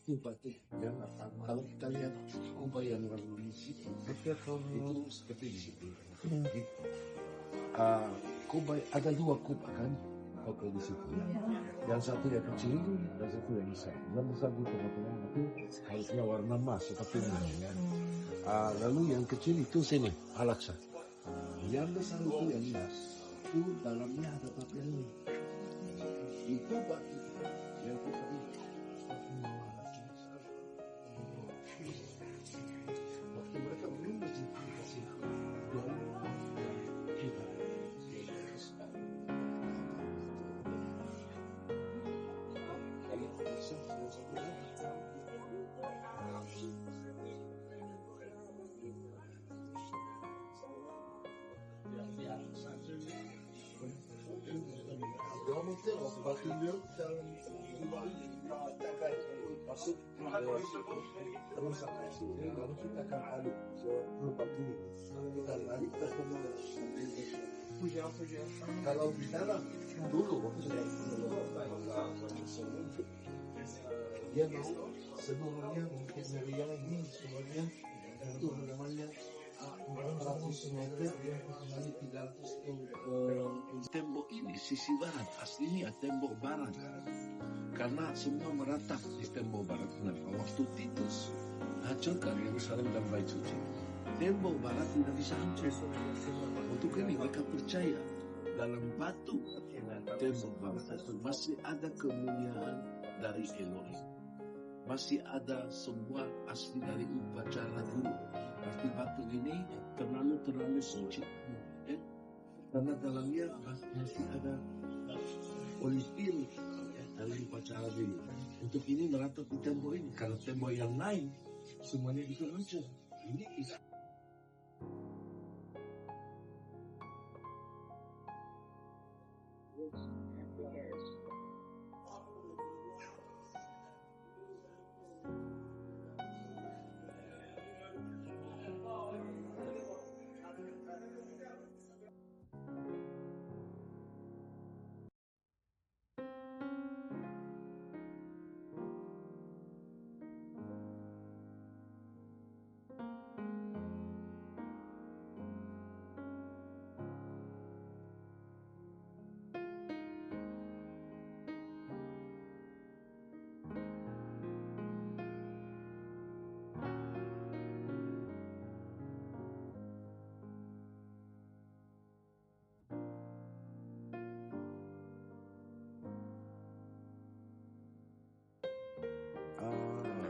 Kubah yang kalau kita lihat kubah yang lalu di situ itu seperti di situ. Kubah ada dua kubah kan kalau di situ. Yang satu yang kecil dan satu yang besar. Yang besar di tengah-tengah itu harusnya warna emas seperti ini ya. Lalu yang kecil itu sini Al-Aqsa. Yang besar itu yang emas. Itu dalamnya ada papian ini. Itu batu yang kita lihat. Waktu mereka belum berjumpa masuk terus lalu kita akan adu ke tempat ini kita lari ke kalau di dalam dulu waktu saya dia mau seluruhnya mungkin meriah ini semuanya itu namanya 400 meter kali 300 tembok ini sisi barat aslinya tembok barat karena semua meratap di tembok barat. Nah, waktu Titus hancurkan Yerusalem dan Bait Suci, tembok barat tidak bisa hancur. Untuk ini mereka percaya dalam batu tembok barat itu masih ada kemuliaan dari Elohim, masih ada semua asli dari upacara dulu. Pasti batu ini terlalu suci, ya? Karena dalamnya masih ada Holy Spirit dari upacara dulu. Untuk ini meratap di tembok ini. Kalau tembok yang lain semuanya itu hancur. Ini bisa.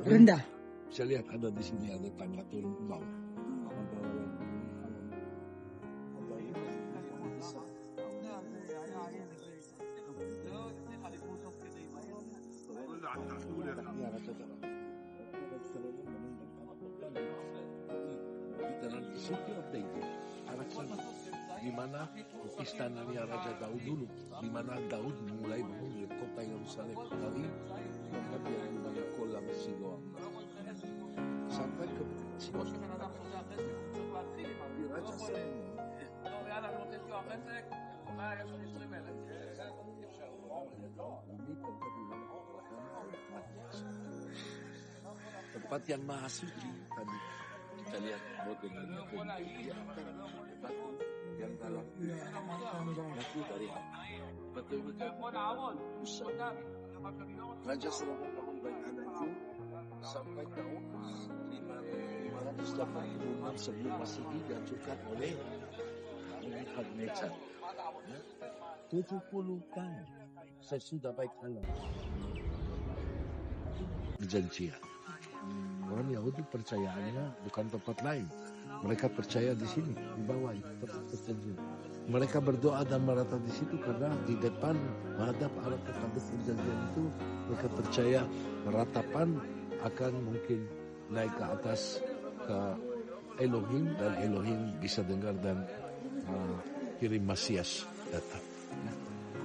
Rendah. Saya lihat ada di sini ada tangga turun ke bawah. City of David, arah sana, di mana istananya Raja Daud dulu, di mana Daud mulai bangun kota Yerusalem dari tempat yang namanya Kolam Siloam sampai ke Sion. Di Raja Salomo tempat yang maha suci tadi kita lihat dengan batu yang dalam batu dari betul-betul Raja Salomo bangun bangunan itu sampai tahun 586 sebelum Masehi dihancurkan oleh Nebukadnezar. 70 tahun sesudah Bait Allah perjanjian. Orang Yahudi percayaannya bukan tempat lain. Mereka percaya di sini, di bawah itu tempat perjanjian. Mereka berdoa dan meratap di situ karena di depan menghadap arah tabut perjanjian itu mereka percaya ratapan akan mungkin naik ke atas ke Elohim dan Elohim bisa dengar dan kirim Masias datang.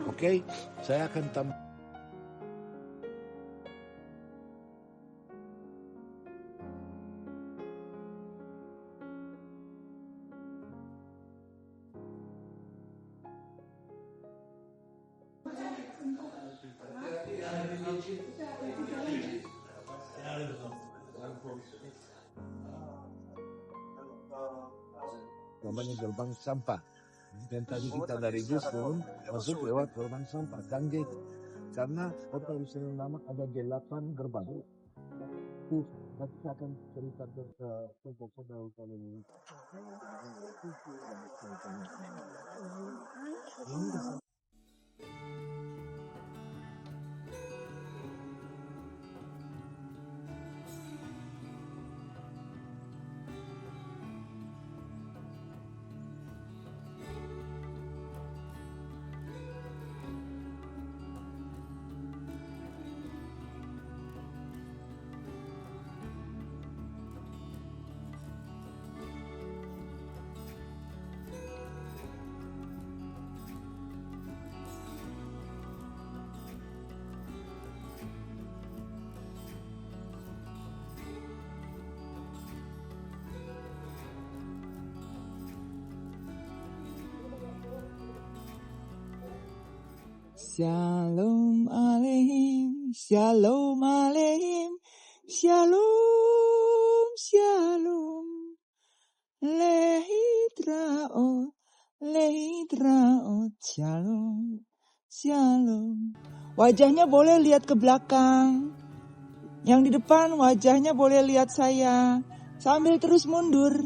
Oke, saya akan tambah. namanya gerbang sampah. Dan tadi kita dari Dusun masuk lewat gerbang sampah dan gate. Karena kota Yerusalem lama ada 8 gerbang. Tuh, nanti kita akan cerita ke kota Yerusalem ini. Shalom Aleichem, Shalom Aleichem, Shalom, Shalom, Leitraot, Leitraot, Shalom, Shalom. Wajahnya boleh lihat ke belakang, yang di depan wajahnya boleh lihat saya, sambil terus mundur,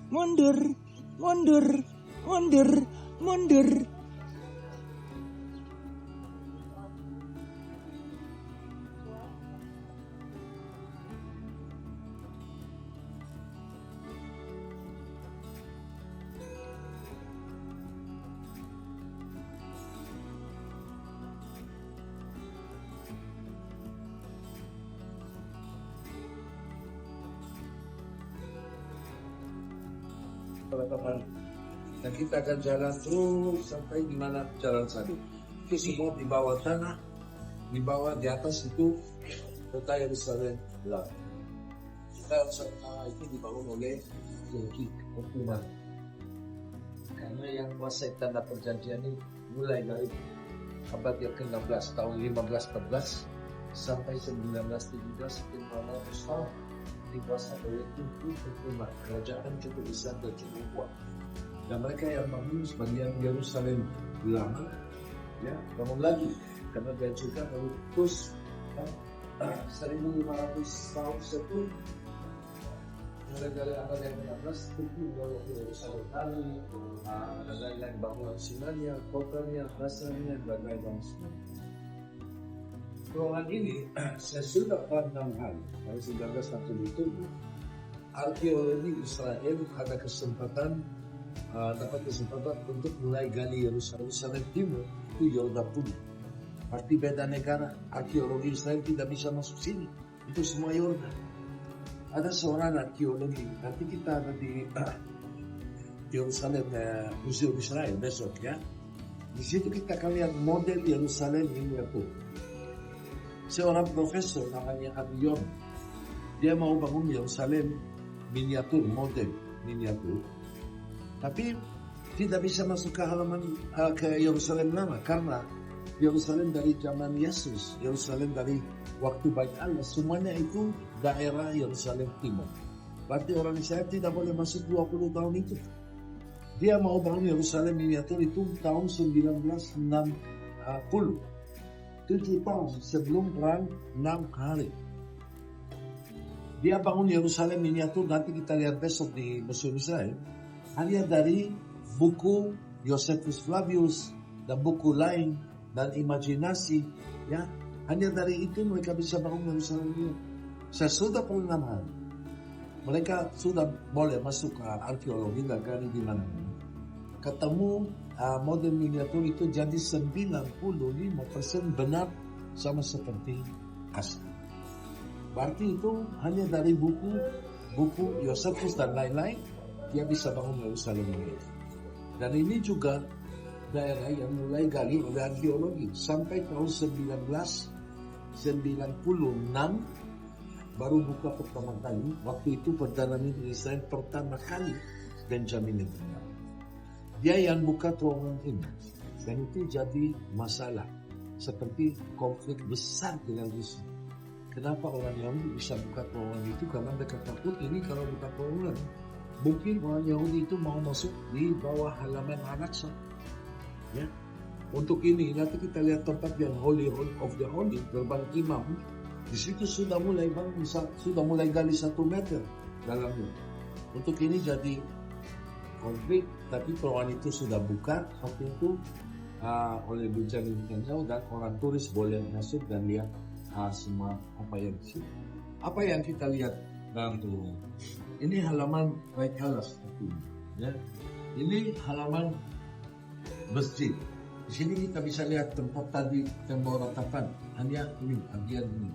mundur, mundur, mundur, mundur. Teman-teman, dan kita akan jalan terus sampai di mana jalan tadi. Itu semua di bawah tanah, di bawah, di atas itu kota Yerusalem lama. Kota Yerusalem lama itu dibangun oleh Turki, Ottoman. Karena yang menguasai tanda perjanjian ini mulai dari abad yang ke-16 tahun 1514 sampai 1917 1500 tahun dikuasai oleh Turki Ottoman. Kerajaan cukup besar dan cukup kuat. Dan mereka yang bangun sebagian Yerusalem lama, ya, bangun lagi karena dihancurkan oleh Turki. 1500 tahun sebelum mulai dari abad yang ke-16 Turki membawa Yerusalem kali, ada lain-lain bangunan Sinanya, kotanya, rasanya, dan lain-lain. Ruangan ini saya sudah pernah hal dari 1967. Arkeologi Israel ada kesempatan dapat kesempatan untuk mulai gali Yerusalem Timur itu Yordan pun. Arti beda negara, arkeologi Israel tidak bisa masuk sini. Itu semua Yordan. Ada seorang arkeologi, nanti kita ada di Yerusalem Museum Israel besok ya. Di situ kita akan lihat model Yerusalem miniatur. Seorang profesor namanya Abiyon, dia mau bangun Yerusalem miniatur, model miniatur. Tapi tidak bisa masuk ke halaman ke Yerusalem lama karena Yerusalem dari zaman Yesus, Yerusalem dari waktu Bait Allah, semuanya itu daerah Yerusalem Timur. Berarti orang Israel tidak boleh masuk 20 tahun itu. Dia mau bangun Yerusalem miniatur itu tahun 1960. 7 tahun sebelum perang 6 hari. Dia bangun Yerusalem miniatur, nanti kita lihat besok di Museum Israel. Hanya dari buku Josephus Flavius dan buku lain dan imajinasi, ya, hanya dari itu mereka bisa bangun Yerusalem ini. Saya sudah pernah hari. Mereka sudah boleh masuk ke arkeologi dan gali di mana-mana. Ketemu model miniatur itu jadi 95% benar sama seperti asli. Berarti itu hanya dari buku Josephus dan lain-lain dia bisa bangun Yerusalem ini. Dan ini juga daerah yang mulai gali oleh arkeologi sampai tahun 1996 baru buka pertama kali. Waktu itu Perdana Menteri Israel pertama kali Benjamin Netanyahu. Dia yang buka terowongan ini, dan itu jadi masalah seperti konflik besar dengan Rusia. Kenapa orang Yahudi bisa buka terowongan itu? Karena mereka takut ini kalau buka terowongan mungkin orang Yahudi itu mau masuk di bawah halaman Al-Aqsa. Ya. Untuk ini, nanti kita lihat tempat yang Holy of the Holy, gerbang imam. Di situ sudah mulai gali 1 meter dalamnya. Untuk ini jadi konflik, tapi perumahan itu sudah buka waktu itu oleh Benjamin Netanyahu, dan orang turis boleh masuk dan lihat semua apa yang di sini. Apa yang kita lihat dalam tuh? Ini halaman Bait Allah, ya. Ini halaman masjid. Di sini kita bisa lihat tempat tadi tembok ratapan, hanya ini bagian ini.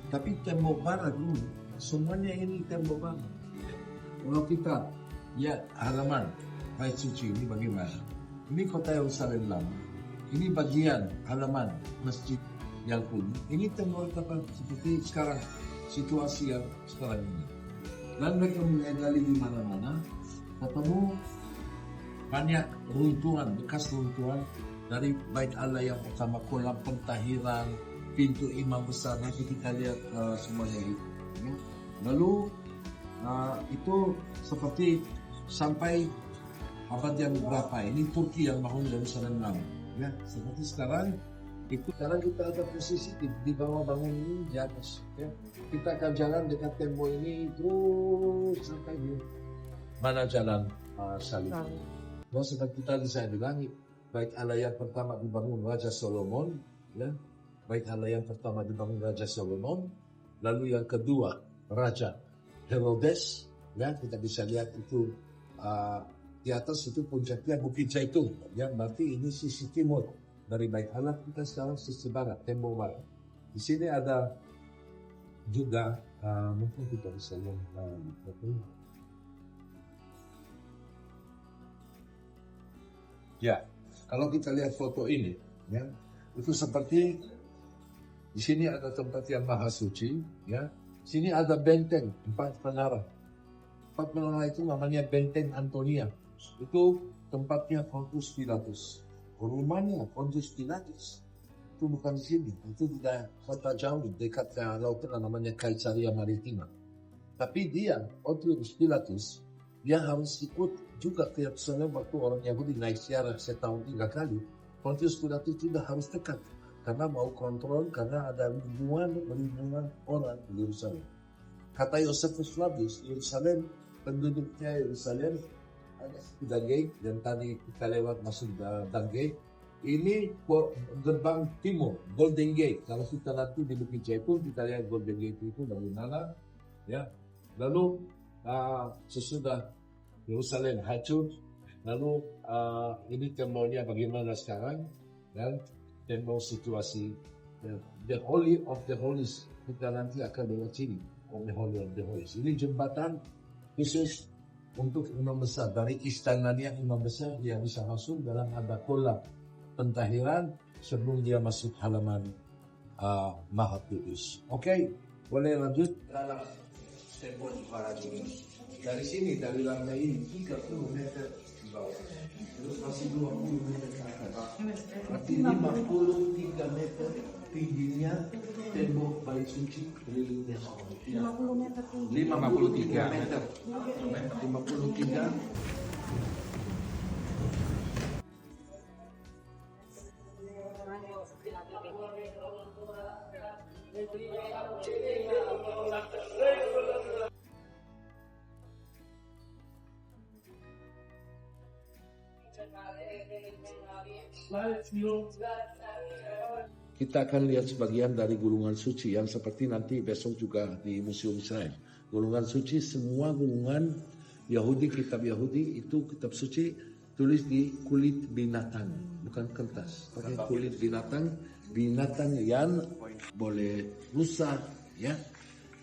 Tapi tembok barat ini, semuanya ini tembok barat. Kalau kita lihat halaman Bait Suci ini bagaimana? Ini kota Yerusalem lama. Ini bagian halaman masjid yang kuning. Ini tembok ratapan seperti sekarang, situasi yang sekarang ini. Dan mereka mulai gali di mana-mana, ketemu banyak runtuhan, bekas runtuhan dari Bait Allah yang pertama, kolam pentahiran, pintu imam besar. Nanti kita lihat semuanya itu. Ya. Lalu itu seperti sampai abad yang berapa? Ini Turki yang bangun Yerusalem lama. Ya, seperti sekarang kita ada posisi di bawah bangun ini di atas. Ya. Kita akan jalan dekat tembok ini terus sampai di mana jalan Salib. Nah, seperti tadi saya bilang, Bait Allah yang pertama dibangun Raja Solomon, ya. Bait Allah yang pertama dibangun Raja Solomon, lalu yang kedua Raja Herodes, ya. Kita bisa lihat itu di atas itu puncaknya Bukit Zaitun, ya. Berarti ini sisi timur dari Bait Allah. Kita sekarang sisi barat, tembok barat. Di sini ada juga mungkin kita bisa lihat ya. Kalau kita lihat foto ini, ya, itu seperti di sini ada tempat yang maha suci, ya. Sini ada benteng 4 menara. 4 menara itu namanya benteng Antonia. Itu tempatnya Pontius Pilatus. Rumahnya Pontius Pilatus itu bukan di sini. Itu di kota jauh dekat lautan namanya Caesarea Maritima. Tapi dia Pontius Pilatus, dia harus ikut juga ke Yerusalem waktu orang Yahudi naik ziarah setahun 3 kali. Pontius Pilatus sudah harus dekat karena mau kontrol, karena ada ribuan orang di Yerusalem. Kata Josephus Flavius, Yerusalem, penduduknya Yerusalem ada Dangay, dan tadi kita lewat masuk Dangay. Ini gerbang timur, Golden Gate. Kalau kita nanti di Bukit Zaitun, kita lihat Golden Gate itu bagaimana, ya. Lalu sesudah Yerusalem hancur, lalu ini temboknya bagaimana sekarang, dan tembok situasi the Holy of the Holies. Kita nanti akan lewat sini, the Holy of the Holies. Ini jembatan khusus untuk imam besar. Dari istananya imam besar dia bisa masuk dalam ada kolam pentahiran sebelum dia masuk halaman Maha Kudus. Oke, boleh lanjut dalam tembok barat ini. Dari sini, dari lantai ini 30 meter di bawah. Terus masih 20 meter ke atas. Berarti 53 meter tingginya tembok Bait Suci kelilingnya. 50 meter tinggi. 53 meter. 53. Kita akan lihat sebagian dari gulungan suci yang seperti nanti besok juga di Museum Israel. Gulungan suci, semua gulungan Yahudi, kitab Yahudi itu kitab suci tulis di kulit binatang, bukan kertas. Pakai kulit binatang, binatang yang boleh rusak, ya.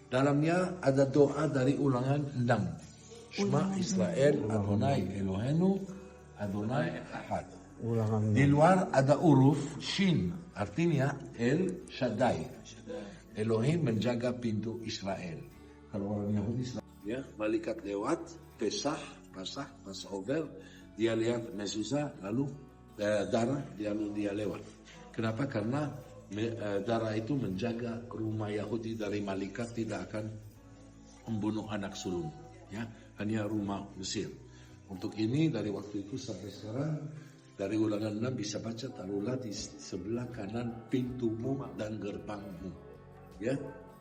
Dalamnya ada doa dari Ulangan 6. Shema Israel, Adonai Eloheinu, Adonai Echad. Di luar ada huruf Shin, artinya El Shaddai. Elohim menjaga pintu Israel. Kalau orang Yahudi, ya, malaikat lewat, Passover, dia lihat mezuzah, lalu darah, lalu dia lewat. Kenapa? Karena darah itu menjaga rumah Yahudi dari malaikat tidak akan membunuh anak sulung. Ya, hanya rumah Mesir. Untuk ini dari waktu itu sampai sekarang dari Ulangan 6 bisa baca taruhlah di sebelah kanan pintumu dan gerbangmu. Ya,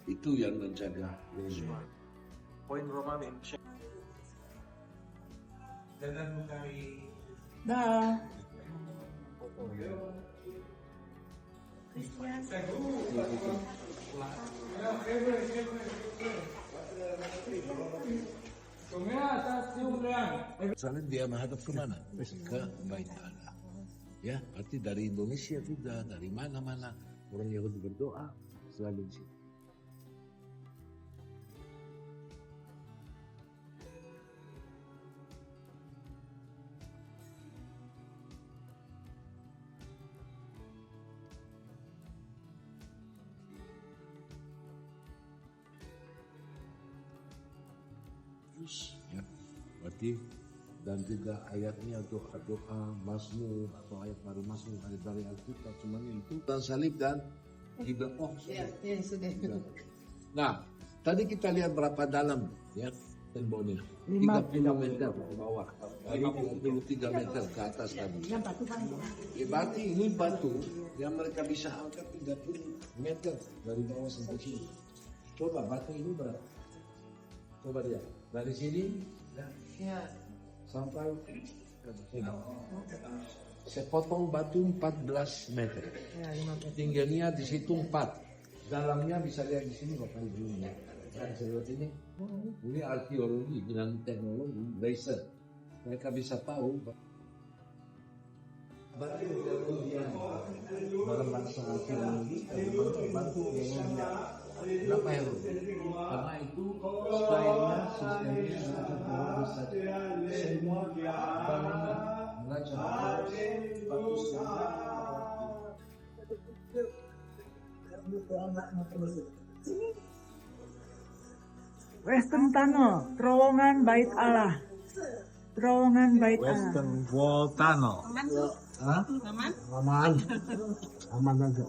itu yang menjaga Roma. Poin Roma Dah. Misalnya dia menghadap ke mana? Ke Bait Allah. Ya, berarti dari Indonesia juga, dari mana-mana orang Yahudi berdoa selalu di situ. Ya, berarti dan juga ayatnya doa Mazmur atau ayat baru Mazmur ayat dari Alkitab cuman itu dan salib dan hidup sudah. Nah, tadi kita lihat berapa dalam ya temboknya 30 meter ke bawah, lalu 33 meter ke atas tadi. Berarti ini batu yang mereka bisa angkat 30 meter dari bawah sampai sini. Coba batu ini berapa? Coba lihat dari sini ya, sampai ke sini. Sepotong batu 14 meter. Tingginya di situ 4. Dalamnya bisa lihat di sini bakal begini. Dan seperti ini arkeologi dengan teknologi laser. Mereka bisa tahu batu kemudian dalam bahasa arkeologi batu kemudian berapa ya? Karena itu stylenya sistemnya bisa semua bangunan belajar batu Western Tunnel, terowongan Bait Allah. Terowongan Bait Allah. Western Wall Tunnel. Aman? Aman. Aman aja.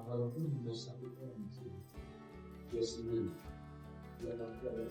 Walaupun dosa itu dia sendiri, dia nanti ada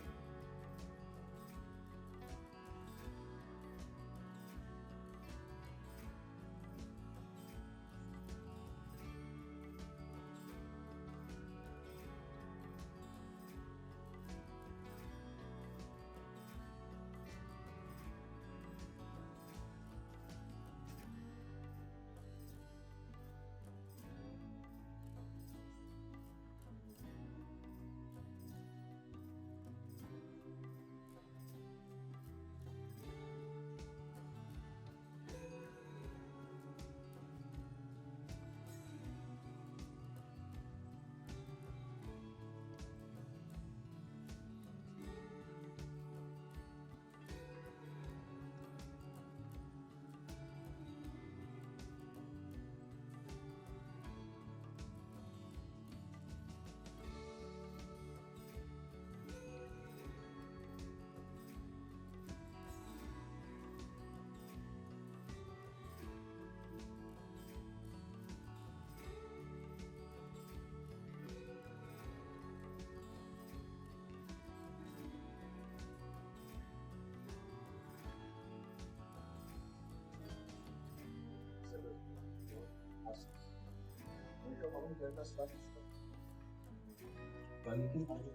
balikin aja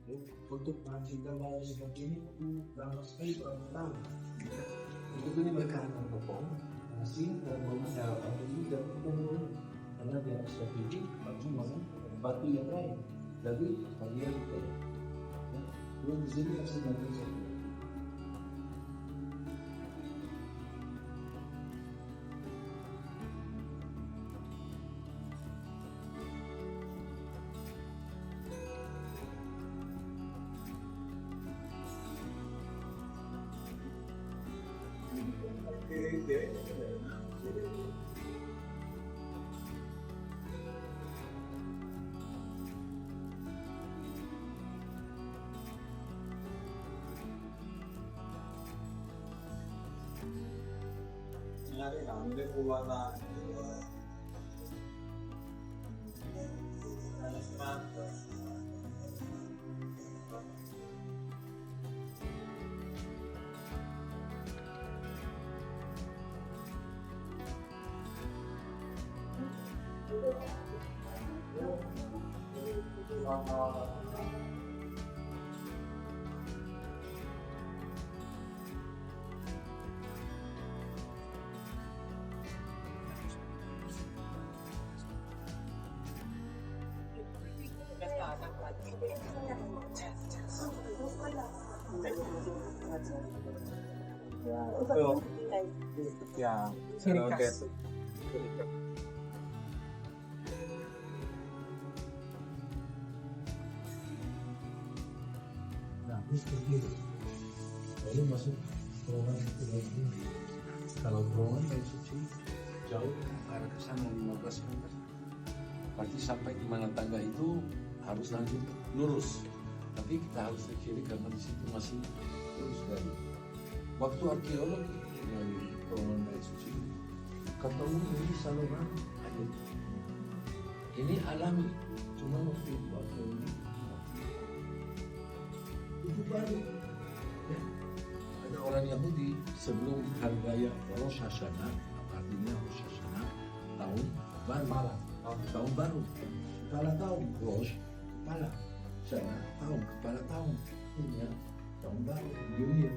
untuk menghasilkan hal seperti ini lama sekali berapa untuk ini mereka akan tepung nasi dan menggunakan ini dan tepung karena dia harus terpilih batu yang lain jadi bagian itu belum di sini harus dibantu. Ya, Ciri oke. khas. Nah, ini seperti itu. Lalu masuk terowongan itu lagi. Kalau terowongan dari suci Jauh arah ke sana 15 meter. Berarti sampai di mana tangga itu harus lanjut lurus. Tapi kita harus ke kiri karena di situ masih lurus dari. Waktu arkeolog dari terowongan dari suci ketemu ini saluran air. Ini alami. Cuma waktu itu arkeologi itu baru. Ya. Ada orang Yahudi sebelum hari raya Rosh Hashanah, artinya Rosh Hashanah tahun baru. Tahun baru. Kepala tahun Rosh, kepala Hashanah tahun, kepala tahun. Ini ya, tahun baru, New Year.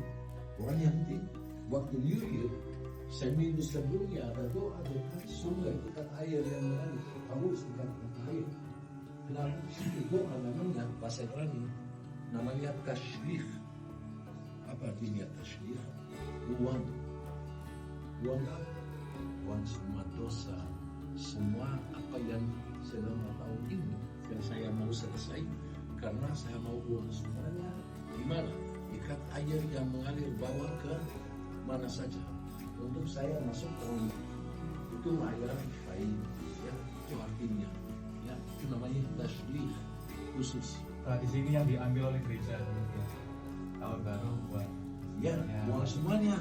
Orang Yahudi waktu New Year seminggu sebelumnya ada doa dekat sungai, dekat air yang mengalir, haus dekat air. Kenapa itu doa namanya bahasa Ibrani? Namanya tashrih. Apa artinya tashrih? Uang semua dosa, semua apa yang selama tahun ini yang saya mau selesai karena saya mau buang semuanya di mana? Dekat air yang mengalir bawah ke mana saja. Untuk saya masuk tahun itu air baik, ya itu artinya, ya itu namanya tashrih khusus. Tradisi ini yang diambil oleh gereja ya. Tahun baru buat Ya, buang semuanya.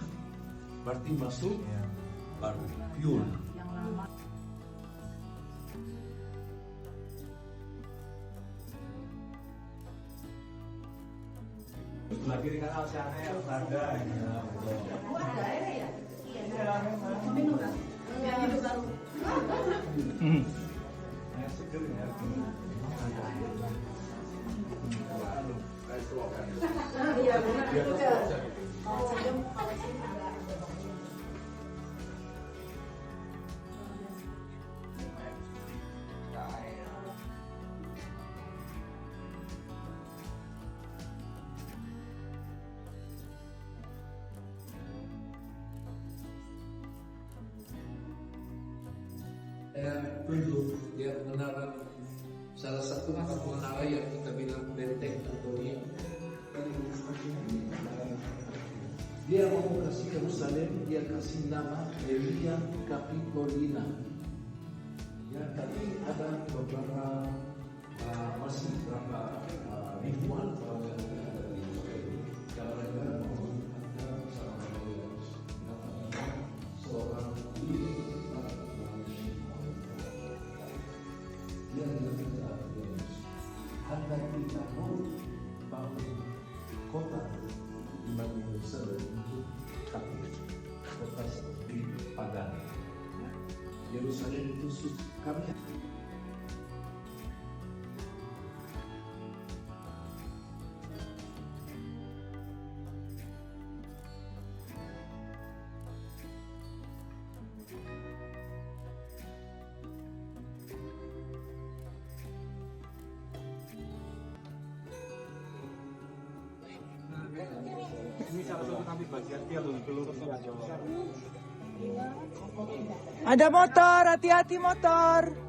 Berarti masuk ya. baru pure. Lagi di kanal sana yang ada. Saya tunjuk dia menara, salah satu menara yang kita bilang benteng Antonia. Dia mau kasih Yerusalem, dia kasih nama Elia Capitolina. Ya, tapi ada beberapa masih berapa ribuan orang yang ada di Israel. Karena seorang ada kita mau bangun kota di mana Yerusalem untuk Katolik, kota seperti pagan. Yerusalem itu suci kami. Ini salah satu kami bagian dia lulus Ada motor, hati-hati motor.